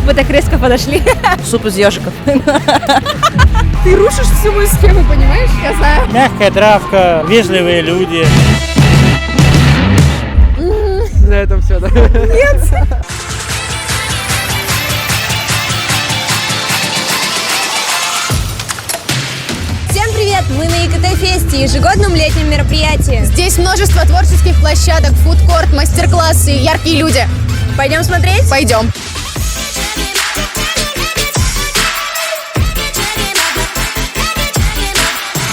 Вы так резко подошли. Суп из ежиков. Ты рушишь всю мою схему, понимаешь? Я знаю. Мягкая травка, вежливые люди. На этом все, да? Нет. Всем привет! Мы на ЕКТ-фесте, ежегодном летнем мероприятии. Здесь множество творческих площадок, фудкорт, мастер-классы, яркие люди. Пойдем смотреть? Пойдем.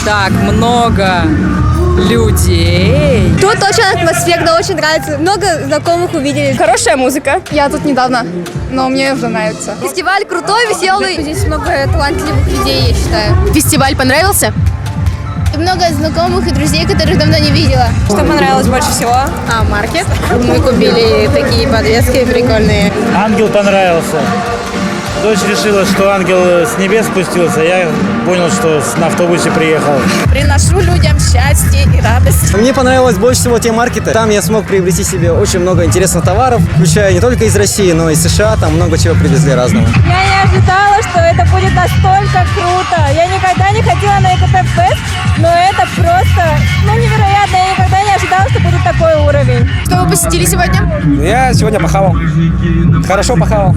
Так много людей. Тут очень атмосферно, очень нравится. Много знакомых увидели. Хорошая музыка. Я тут недавно, но мне уже нравится. Фестиваль крутой, веселый. Здесь много талантливых людей, я считаю. Фестиваль понравился? И много знакомых и друзей, которых давно не видела. Что понравилось больше всего? Маркет. Мы купили такие подвески прикольные. Ангел понравился. Дочь решила, что ангел с небес спустился. Я понял, что на автобусе приехал. Приношу людям счастье и радость. Мне понравилось больше всего те маркеты. Там я смог приобрести себе очень много интересных товаров, включая не только из России, но и США. Там много чего привезли разного. Я не ожидала, что это будет настолько круто. Я никогда не ходила на ЕКТ-фест, но это просто, невероятно. Я никогда не ожидала, что будет такой уровень. Что вы посетили сегодня? Я сегодня похавал. Хорошо похавал.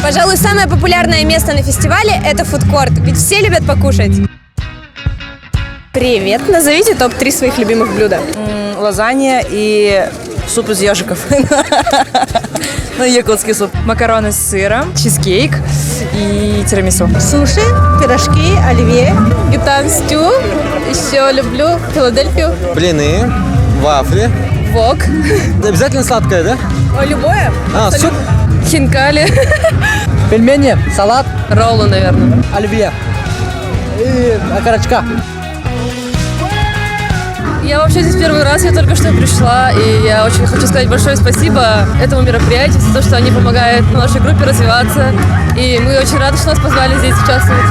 Пожалуй, самое популярное место на фестивале – это фудкорт, ведь все любят покушать. Привет, назовите топ-3 своих любимых блюда. Лазанья и суп из ежиков. Якутский суп. Макароны с сыром, чизкейк и тирамису. Суши, пирожки, оливье, гитан стю. Еще люблю Филадельфию. Блины, вафли. Вок. Обязательно сладкое, да? Любое. Суп. Хинкали. Пельмени, салат, Роллы, наверное. оливье и окорочка. Я вообще здесь первый раз, я только что пришла, и я очень хочу сказать большое спасибо этому мероприятию за то, что они помогают нашей группе развиваться, и мы очень рады, что нас позвали здесь участвовать.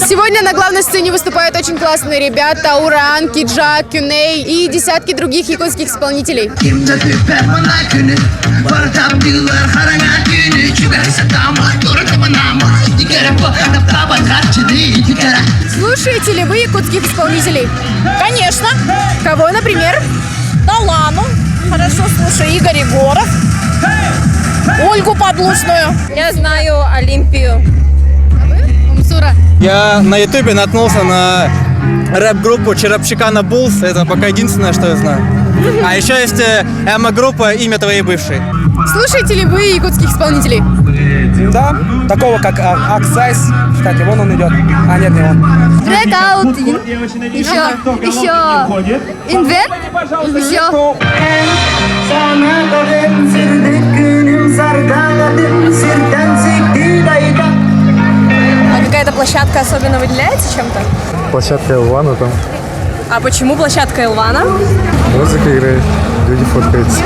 Сегодня на главной сцене выступают очень классные ребята. Уран, Киджак, Кюней и десятки других якутских исполнителей. Слушаете ли вы якутских исполнителей? Конечно. Кого, например? Талану. Хорошо, слушаю Игорь Егоров. Ольгу Подлучную. Я знаю Олимпию. Умсура. Я на ютубе наткнулся на рэп-группу Черепчикана Буллс. Это пока единственное, что я знаю. А еще есть эмо-группа «Имя твоей бывшей». Слушаете ли вы якутских исполнителей? Да, такого как Аксайз. Кстати, вон он идет. А, нет, не он. Трек аут. Еще Инвен. Еще. А какая-то площадка особенно выделяется чем-то? Площадка Элвана, там А почему площадка Элвана? музыка играет, люди фоткаются.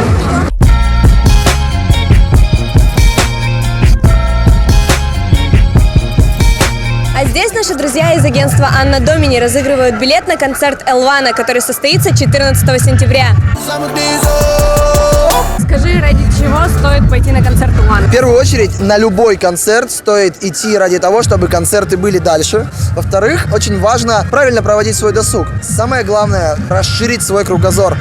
А здесь наши друзья из агентства Анна Домини разыгрывают билет на концерт Элвана, который состоится 14 сентября. Скажи, ради чего стоит пойти на концерт Элвана? В первую очередь, на любой концерт стоит идти ради того, чтобы концерты были дальше. Во-вторых, очень важно правильно проводить свой досуг. Самое главное – расширить свой кругозор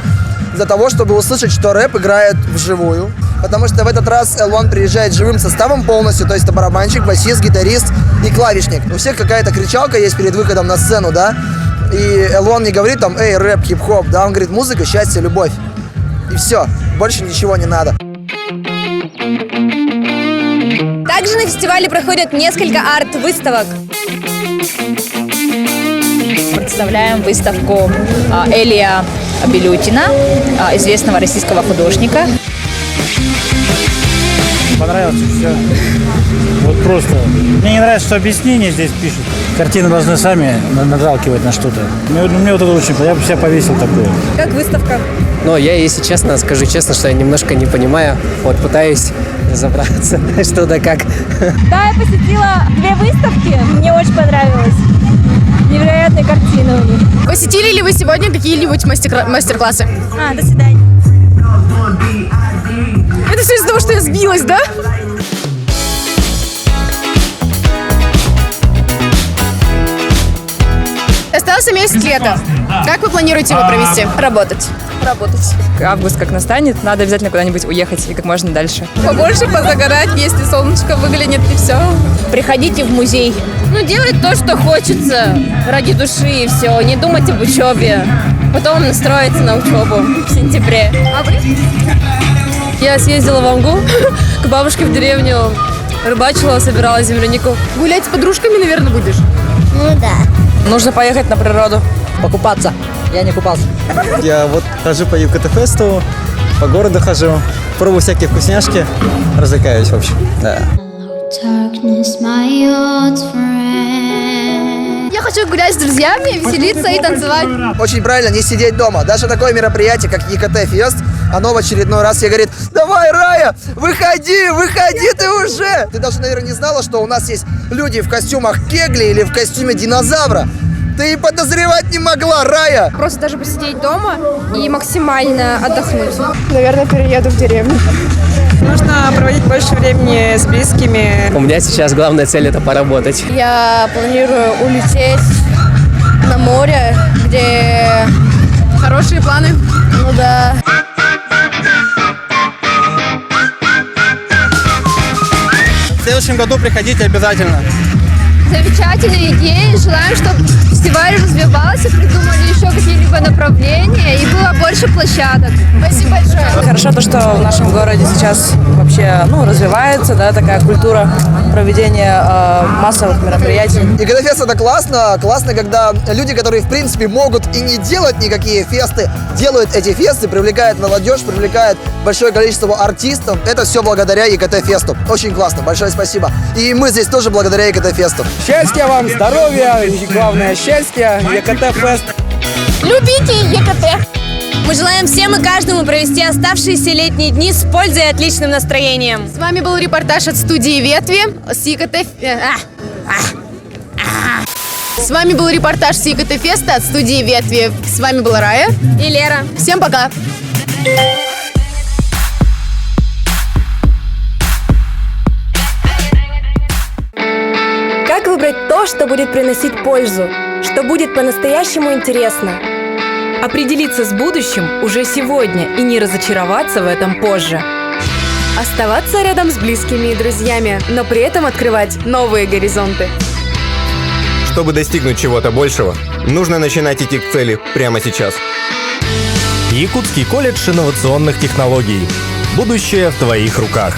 для того, чтобы услышать, что рэп играет вживую. Потому что в этот раз L1 приезжает живым составом полностью, то есть это барабанщик, басист, гитарист и клавишник. У всех какая-то кричалка есть перед выходом на сцену, да? И L1 не говорит там «эй, рэп, хип-хоп», да? Он говорит «музыка, счастье, любовь». И все, больше ничего не надо. Также на фестивале проходят несколько арт-выставок. Представляем выставку Элия Белютина, известного российского художника. Понравилось все. Вот просто. Мне не нравится, что объяснения здесь пишут. Картины должны сами наталкивать на что-то. Мне вот это очень понравилось. Я бы себя повесил такое. Как выставка? Но я, если честно, скажу честно, что я немножко не понимаю. Вот пытаюсь разобраться, что да как. Да, я посетила 2 выставки, мне очень понравилось. Невероятные картины у них. Посетили ли вы сегодня какие-нибудь мастер-классы? До свидания. Это все из-за того, что я сбилась, да? Остался месяц лета. Как вы планируете его провести? Работать. Август как настанет, надо обязательно куда-нибудь уехать и как можно дальше. Побольше позагорать, если солнышко выглянет, и все. Приходите в музей. Ну, делать то, что хочется ради души, и все. Не думать об учебе. Потом настроиться на учебу в сентябре. А вы? Я съездила в Амгу к бабушке в деревню. Рыбачила, собирала землянику. Гулять с подружками, наверное, будешь? Нужно поехать на природу. Покупаться. Я не купался. Я вот хожу по ЮКТ-фесту, по городу хожу, пробую всякие вкусняшки, развлекаюсь, в общем. Да. Я хочу гулять с друзьями, веселиться и танцевать. Очень правильно не сидеть дома. Даже такое мероприятие, как ЕКТ-фест, оно в очередной раз ей говорит: давай, Рая, выходи ты уже. Ты даже, наверное, не знала, что у нас есть люди в костюмах кегли или в костюме динозавра. Ты и подозревать не могла, Рая. Просто даже посидеть дома и максимально отдохнуть. Наверное, перееду в деревню. Нужно проводить больше времени с близкими. У меня сейчас главная цель — это поработать. Я планирую улететь на море, где... Хорошие планы. Ну да. В следующем году приходите обязательно. Замечательная идея. Желаем, чтобы фестиваль развивался, придумали еще какие-либо направления и было больше площадок. Спасибо большое. Хорошо то, что в нашем городе сейчас вообще развивается, да, такая культура проведения массовых мероприятий. ЕКТ-фест — это классно. Классно, когда люди, которые, в принципе, могут и не делать никакие фесты, делают эти фесты, привлекают молодежь, привлекают большое количество артистов. Это все благодаря ЕКТ-фесту. Очень классно. Большое спасибо. И мы здесь тоже благодаря ЕКТ-фесту. Счастья вам, здоровья и, главное, счастья, ЕКТ-фест. Любите ЕКТ. Мы желаем всем и каждому провести оставшиеся летние дни с пользой и отличным настроением. С вами был репортаж от студии «Ветви» с ЕКТ... С вами был репортаж с ЕКТ-феста от студии «Ветви». С вами была Рая И Лера. Всем пока. Как выбрать то, что будет приносить пользу, что будет по-настоящему интересно? Определиться с будущим уже сегодня и не разочароваться в этом позже. Оставаться рядом с близкими и друзьями, но при этом открывать новые горизонты. Чтобы достигнуть чего-то большего, нужно начинать идти к цели прямо сейчас. Якутский колледж инновационных технологий. Будущее в твоих руках.